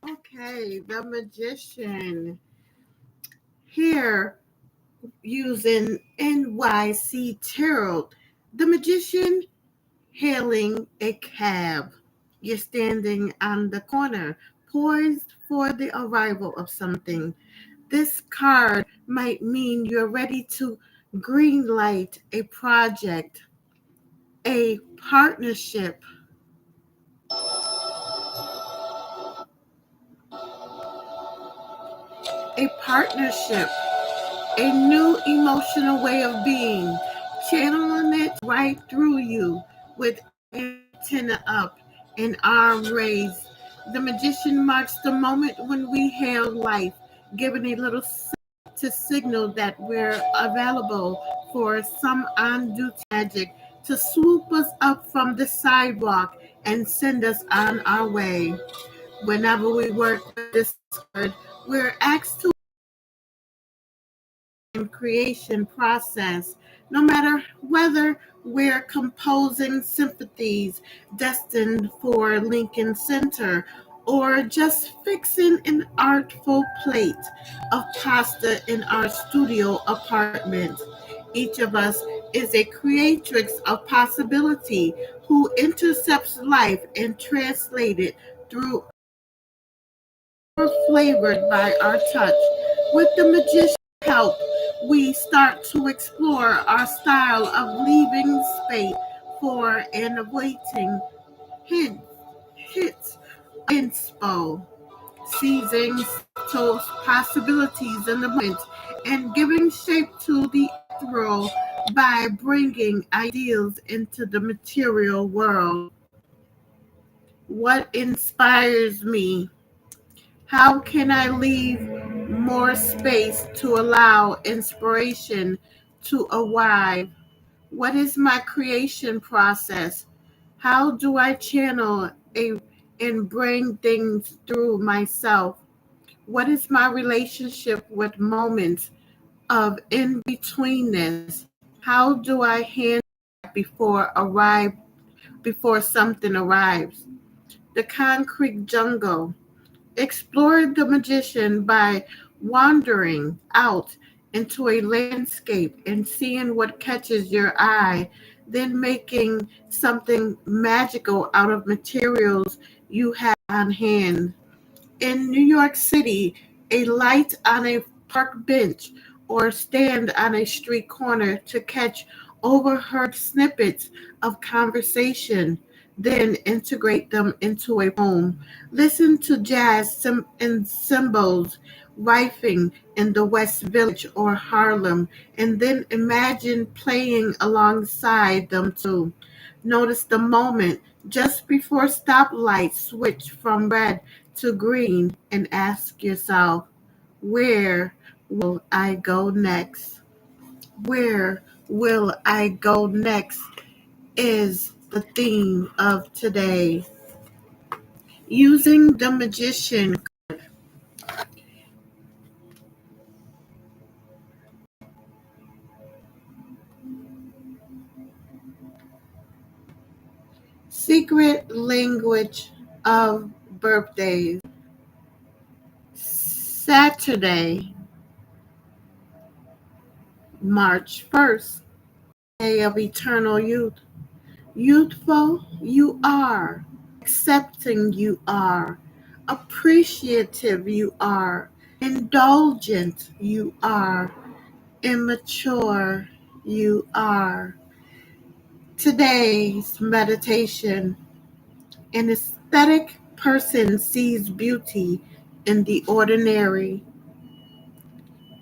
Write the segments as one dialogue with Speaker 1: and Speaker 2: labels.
Speaker 1: Okay, the magician here using NYC tarot. The magician hailing a cab. You're standing on the corner, poised for the arrival of something. This card might mean you're ready to greenlight a project, a partnership, a new emotional way of being, channeling it right through you with antenna up and arm raised. The magician marks the moment when we hail life, giving a little to signal that we're available for some undue magic to swoop us up from the sidewalk and send us on our way. Whenever we work with this card, we're asked to creation process, no matter whether we're composing symphonies destined for Lincoln Center or just fixing an artful plate of pasta in our studio apartment. Each of us is a creatrix of possibility who intercepts life and translates it through flavored by our touch. With the magician's help, we start to explore our style of leaving space for an awaiting hint, hits, inspo, seizing those possibilities in the moment and giving shape to the ethereal by bringing ideals into the material world. What inspires me? How can I leave more space to allow inspiration to arrive? What is my creation process? How do I channel and bring things through myself? What is my relationship with moments of in betweenness? How do I handle before something arrives? The concrete jungle. Explore the magician by wandering out into a landscape and seeing what catches your eye, then making something magical out of materials you have on hand. In New York City, a light on a park bench or stand on a street corner to catch overheard snippets of conversation, then integrate them into a poem. Listen to and cymbals rifling in the West Village or Harlem, and then imagine playing alongside them too. Notice the moment just before stoplights switch from red to green and ask yourself, where will I go next? Where will I go next is the theme of today. Using the magician, secret language of birthdays. Saturday, March 1st, day of eternal youth. Youthful you are, accepting you are, appreciative you are, indulgent you are, immature you are. Today's meditation: an aesthetic person sees beauty in the ordinary.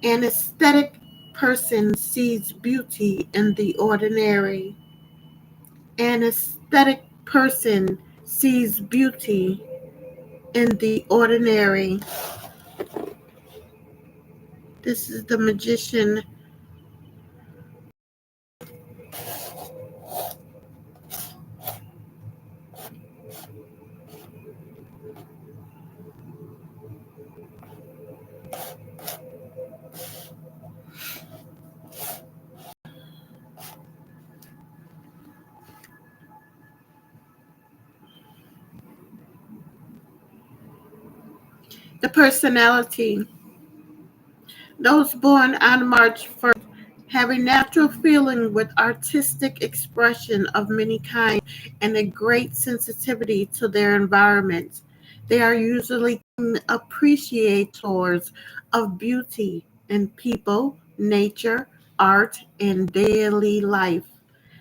Speaker 1: An aesthetic person sees beauty in the ordinary. An aesthetic person sees beauty in the ordinary. This is the magician. The personality. Those born on March 1st have a natural feeling with artistic expression of many kinds and a great sensitivity to their environment. They are usually appreciators of beauty in people, nature, art, and daily life.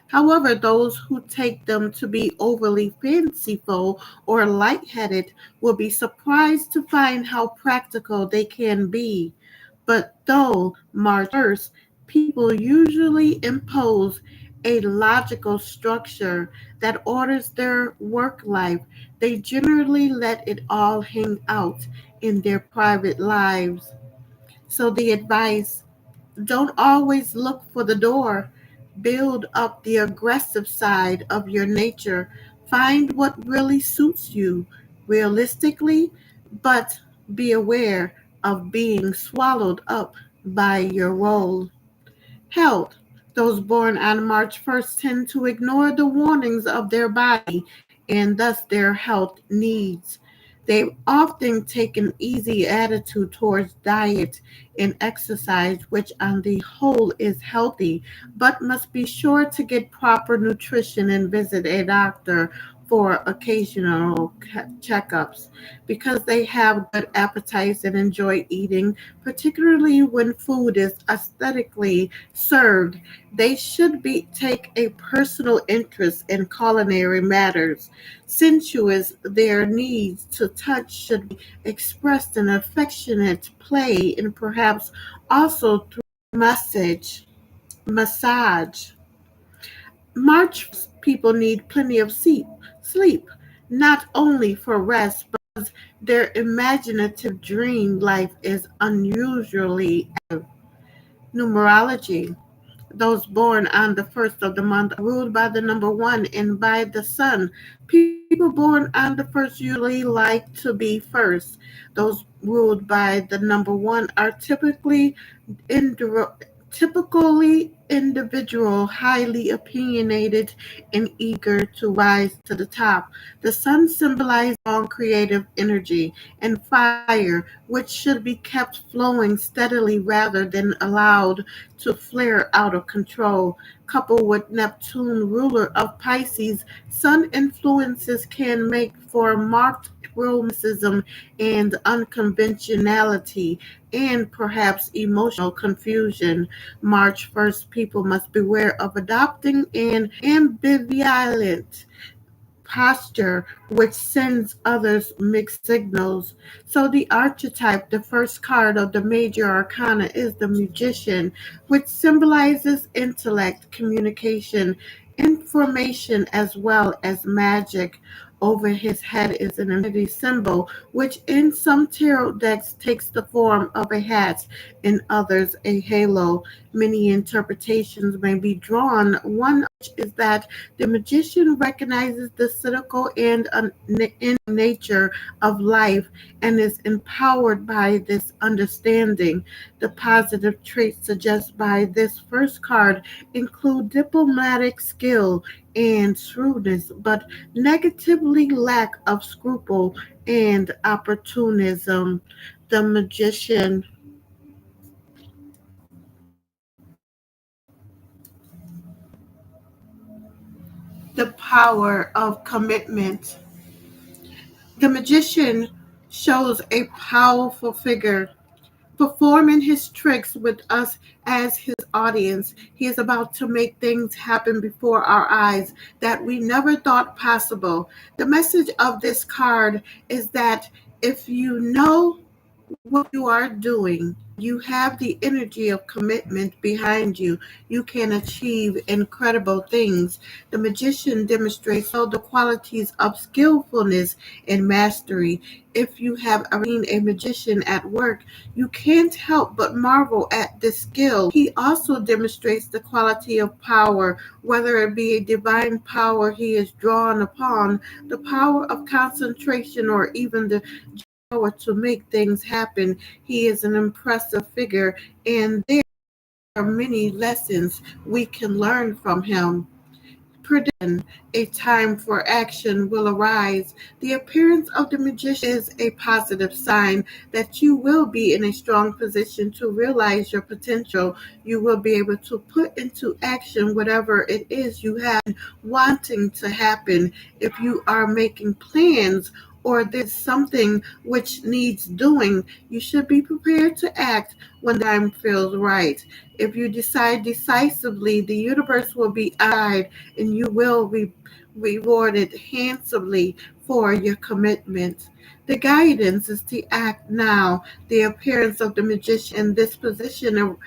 Speaker 1: However, those who take them to be overly fanciful or lightheaded will be surprised to find how practical they can be. But though March 1st, people usually impose a logical structure that orders their work life, they generally let it all hang out in their private lives. So the advice: don't always look for the door. Build up the aggressive side of your nature. Find what really suits you realistically, but be aware of being swallowed up by your role. Health. Those born on March 1st tend to ignore the warnings of their body and thus their health needs. They often take an easy attitude towards diet and exercise, which on the whole is healthy, but must be sure to get proper nutrition and visit a doctor for occasional checkups because they have good appetites and enjoy eating, particularly when food is aesthetically served. They should be take a personal interest in culinary matters. Sensuous, their needs to touch should be expressed in affectionate play and perhaps also through massage. March people need plenty of sleep, not only for rest, but their imaginative dream life is unusually active. Numerology. Those born on the first of the month are ruled by the number one and by the sun. People born on the first usually like to be first. Those ruled by the number one are typically Typically individual, highly opinionated, and eager to rise to the top. The sun symbolizes strong creative energy and fire, which should be kept flowing steadily rather than allowed to flare out of control. Coupled with Neptune, ruler of Pisces, sun influences can make for marked romanticism and unconventionality and perhaps emotional confusion. March 1st, people must beware of adopting an ambivalent posture which sends others mixed signals. So the archetype, the first card of the major arcana, is the magician, which symbolizes intellect, communication, information, as well as magic. Over his head is an infinity symbol, which in some tarot decks takes the form of a hat, in others a halo. Many interpretations may be drawn. One is that the magician recognizes the cyclical and nature of life and is empowered by this understanding. The positive traits suggested by this first card include diplomatic skill and shrewdness, but negatively lack of scruple and opportunism. The magician, the power of commitment. The magician shows a powerful figure performing his tricks with us as his audience. He is about to make things happen before our eyes that we never thought possible. The message of this card is that if you know what you are doing, you have the energy of commitment behind you, you can achieve incredible things. The magician demonstrates all the qualities of skillfulness and mastery. If you have seen a magician at work, you can't help but marvel at this skill. He also demonstrates the quality of power, whether it be a divine power he is drawn upon, the power of concentration, or even the power to make things happen. He is an impressive figure, and there are many lessons we can learn from him. Prediction: a time for action will arise. The appearance of the magician is a positive sign that you will be in a strong position to realize your potential. You will be able to put into action whatever it is you have been wanting to happen. If you are making plans or there's something which needs doing, you should be prepared to act when the time feels right. If you decide decisively, the universe will be eyed and you will be rewarded handsomely for your commitment. The guidance is to act now. The appearance of the magician in this position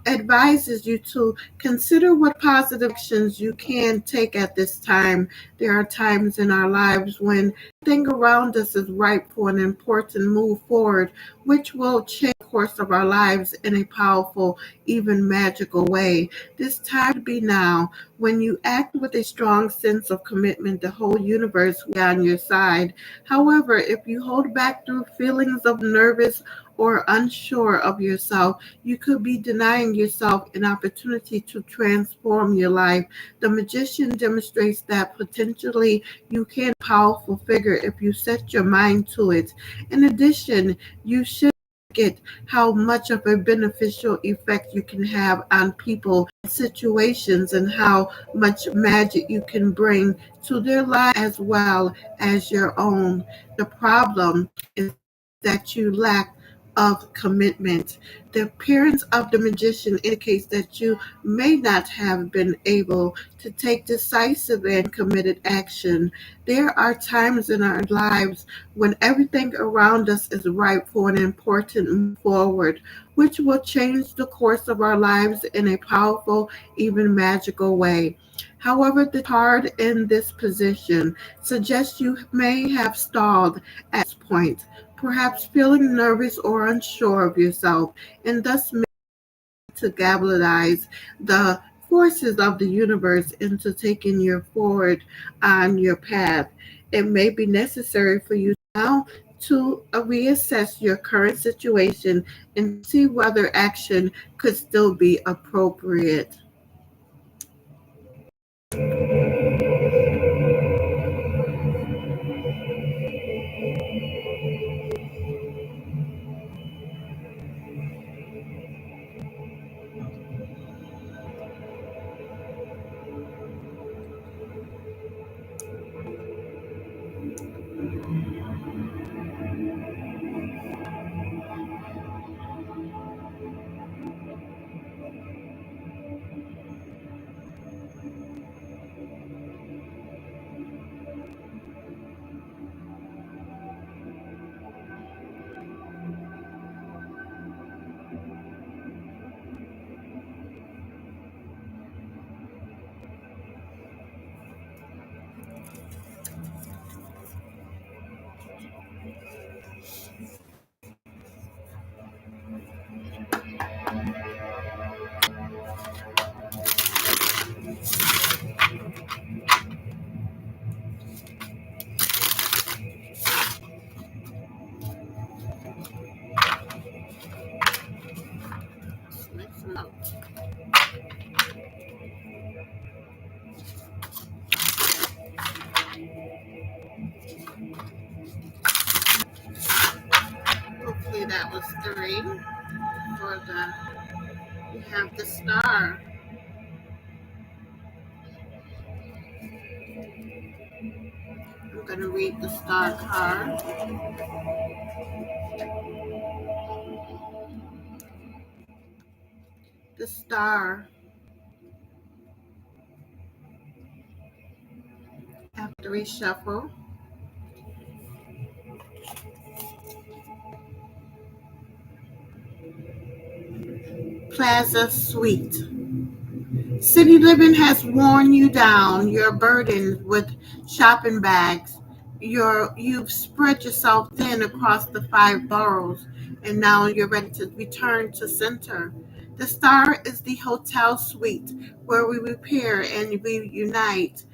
Speaker 1: advises you to consider what positive actions you can take at this time. There are times in our lives when everything around us is ripe for an important move forward, which will change the course of our lives in a powerful, even magical way. This time to be now. When you act with a strong sense of commitment, the whole universe will be on your side. However, if you hold back through feelings of nervous or unsure of yourself, you could be denying yourself an opportunity to transform your life. The magician demonstrates that potentially you can be a powerful figure if you set your mind to it. In addition, you should get how much of a beneficial effect you can have on people and situations and how much magic you can bring to their lives as well as your own. The problem is that you lack of commitment. The appearance of the magician indicates that you may not have been able to take decisive and committed action. There are times in our lives when everything around us is ripe for an important move forward, which will change the course of our lives in a powerful, even magical way. However, the card in this position suggests you may have stalled at this point, perhaps feeling nervous or unsure of yourself, and thus may to galvanize the forces of the universe into taking you forward on your path. It may be necessary for you now to reassess your current situation and see whether action could still be appropriate. Let's mix them out. Hopefully that was three. For the we have the star. I'm gonna read the star card. The star, after we shuffle, Plaza Suite. City living has worn you down. You're burdened with shopping bags. You've spread yourself thin across the five boroughs, and now you're ready to return to center. The star is the hotel suite where we repair and reunite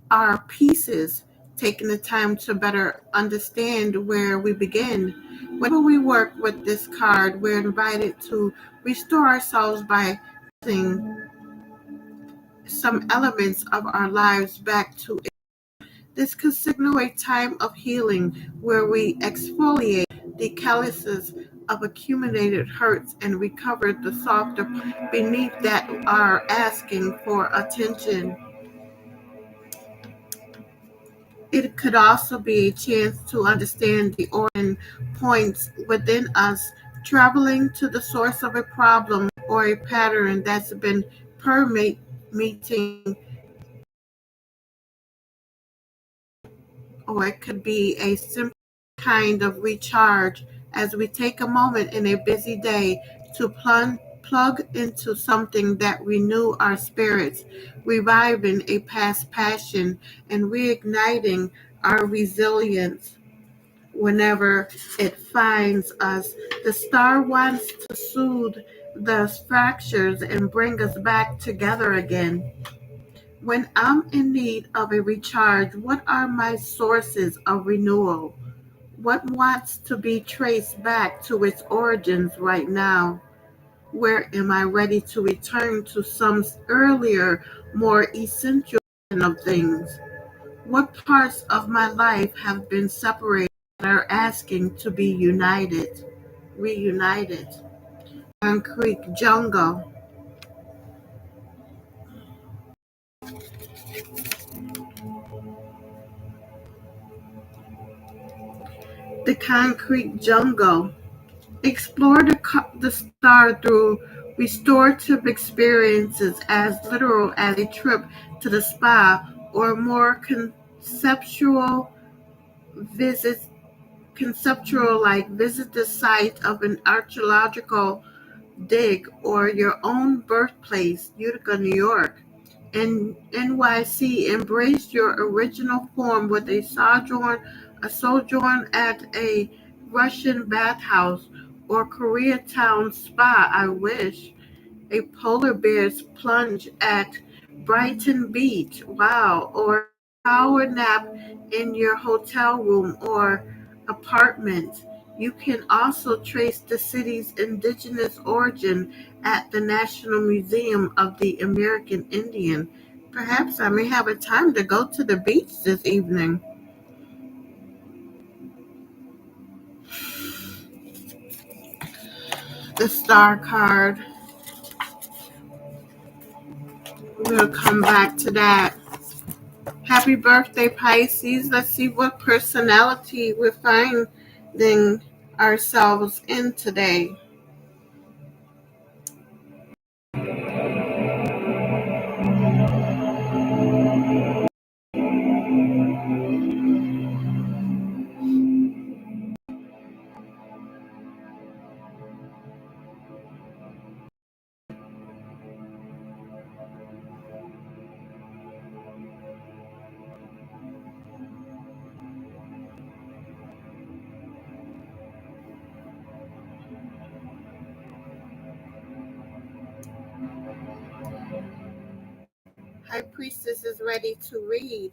Speaker 1: our pieces, taking the time to better understand where we begin. Whenever we work with this card, we're invited to restore ourselves by using some elements of our lives back to it. This could signal a time of healing where we exfoliate the calluses of accumulated hurts and recover the softer beneath that are asking for attention. It could also be a chance to understand the origin points within us, traveling to the source of a problem or a pattern that's been permeating, or it could be a simple kind of recharge as we take a moment in a busy day to plug into something that renew our spirits, reviving a past passion and reigniting our resilience whenever it finds us. The star wants to soothe the fractures and bring us back together again. When I'm in need of a recharge, what are my sources of renewal? What wants to be traced back to its origins right now? Where am I ready to return to some earlier, more essential of things? What parts of my life have been separated that are asking to be reunited? Concrete jungle. The concrete jungle. Explore the star through restorative experiences as literal as a trip to the spa or more visit conceptual like visit the site of an archaeological dig or your own birthplace, Utica, New York. In NYC, embrace your original form with a sojourn at a Russian bathhouse or Koreatown spa. I wish a polar bear's plunge at Brighton Beach. Wow! Or power nap in your hotel room or apartment. You can also trace the city's indigenous origin at the National Museum of the American Indian. Perhaps I may have a time to go to the beach this evening. The star card. We're going to come back to that. Happy birthday, Pisces. Let's see what personality we're finding ourselves in today. High Priestess is ready to read.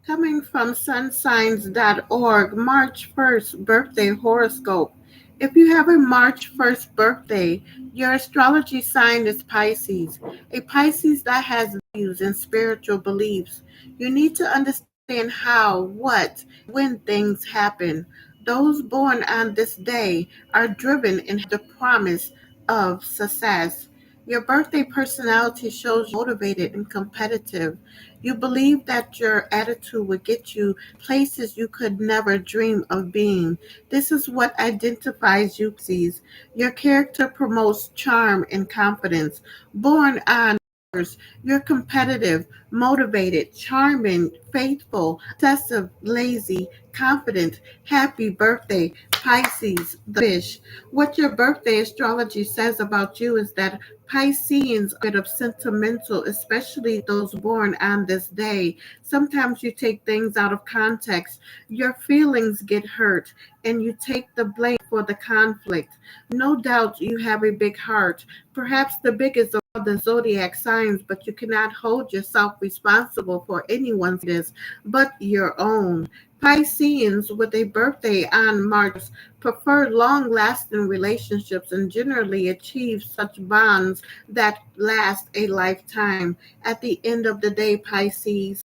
Speaker 1: Coming from sunsigns.org, March 1st birthday horoscope. If you have a March 1st birthday, your astrology sign is Pisces, a Pisces that has values and spiritual beliefs. You need to understand how, what, when things happen. Those born on this day are driven and have the promise of success. Your birthday personality shows you motivated and competitive. You believe that your attitude would get you places you could never dream of being. This is what identifies you, Pisces. Your character promotes charm and confidence. Born on Mars, you're competitive, motivated, charming, faithful, obsessive, lazy, confident. Happy birthday, Pisces, the fish. What your birthday astrology says about you is that Pisceans are a bit of sentimental, especially those born on this day. Sometimes you take things out of context. Your feelings get hurt and you take the blame for the conflict. No doubt you have a big heart, perhaps the biggest of all the zodiac signs, but you cannot hold yourself responsible for anyone's this but your own. Pisceans with a birthday on March prefer long lasting relationships and generally achieve such bonds that last a lifetime. At the end of the day, Pisces,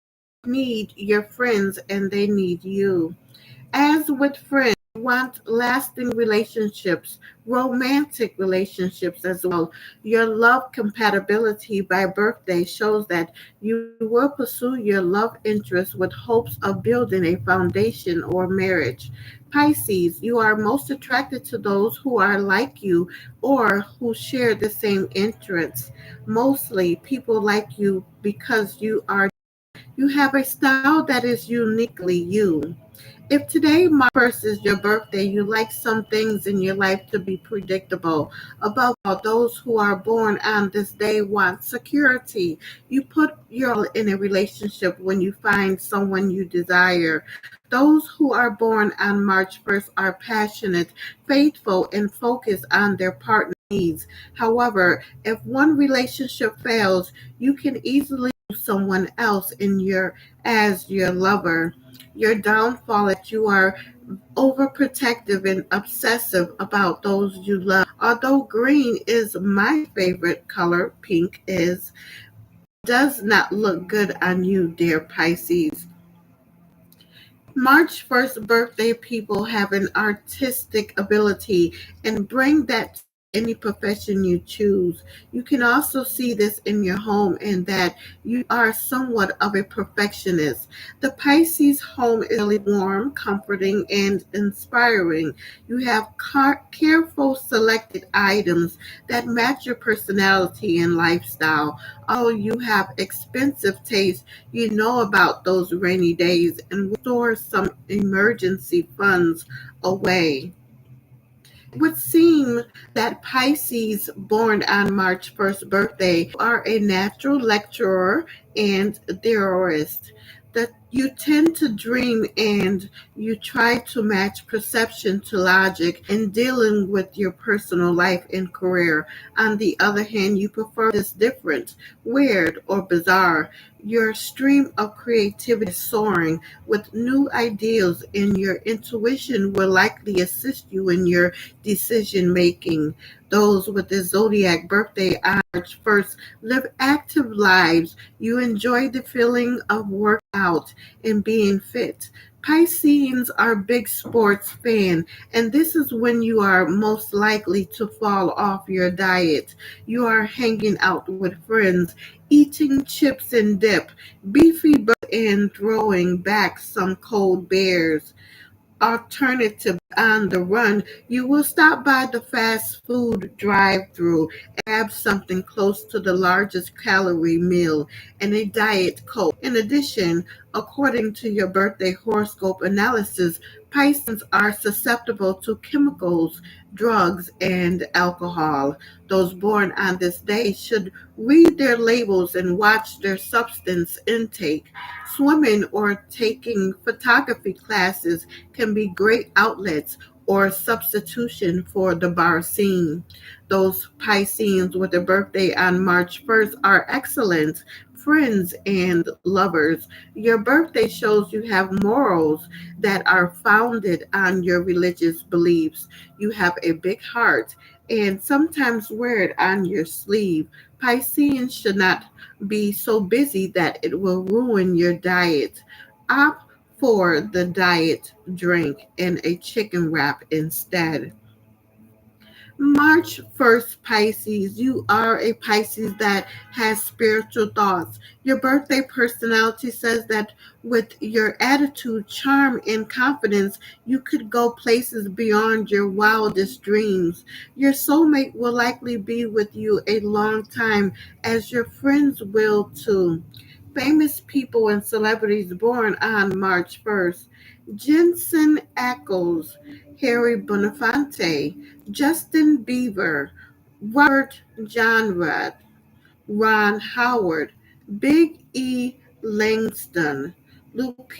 Speaker 1: need your friends and they need you. As with friends, you want lasting relationships, romantic relationships as well. Your love compatibility by birthday shows that you will pursue your love interest with hopes of building a foundation or marriage. Pisces, you are most attracted to those who are like you or who share the same interests. Mostly, people like you because you have a style that is uniquely you. If today, March 1st, is your birthday, you like some things in your life to be predictable. Above all, those who are born on this day want security. You put your all in a relationship when you find someone you desire. Those who are born on March 1st are passionate, faithful, and focused on their partner needs. However, if one relationship fails, you can easily lose someone else in your as your lover. Your downfall is that you are overprotective and obsessive about those you love. Although green is my favorite color, pink is does not look good on you, dear Pisces. March 1st birthday people have an artistic ability and bring that to any profession you choose. You can also see this in your home in that you are somewhat of a perfectionist. The Pisces home is really warm, comforting, and inspiring. You have careful selected items that match your personality and lifestyle. Although you have expensive taste, you know about those rainy days and store some emergency funds away. It would seem that Pisces born on March 1st birthday are a natural lecturer and theorist. That you tend to dream and you try to match perception to logic in dealing with your personal life and career. On the other hand, you prefer this different, weird, or bizarre. Your stream of creativity is soaring with new ideas, and your intuition will likely assist you in your decision making. Those with the zodiac birthday on March 1st live active lives. You enjoy the feeling of working out and being fit. Pisceans are big sports fan, and this is when you are most likely to fall off your diet. You are hanging out with friends, eating chips and dip, beefy burgers, and throwing back some cold bears. Alternative on the run, you will stop by the fast food drive-through and grab something close to the largest calorie meal and a Diet Coke. In addition, according to your birthday horoscope analysis, Pisces are susceptible to chemicals, drugs, and alcohol. Those born on this day should read their labels and watch their substance intake. Swimming or taking photography classes can be great outlets or substitution for the bar scene. Those Pisceans with a birthday on March 1st are excellent friends and lovers. Your birthday shows you have morals that are founded on your religious beliefs. You have a big heart and sometimes wear it on your sleeve. Pisceans should not be so busy that it will ruin your diet. Opt for the diet drink and a chicken wrap instead. March 1st, Pisces. You are a Pisces that has spiritual thoughts. Your birthday personality says that with your attitude, charm, and confidence, you could go places beyond your wildest dreams. Your soulmate will likely be with you a long time, as your friends will too. Famous people and celebrities born on March 1st. Jensen Ackles, Harry Belafonte, Justin Bieber, Robert Johnrad, Ron Howard, Big E. Langston, Lupita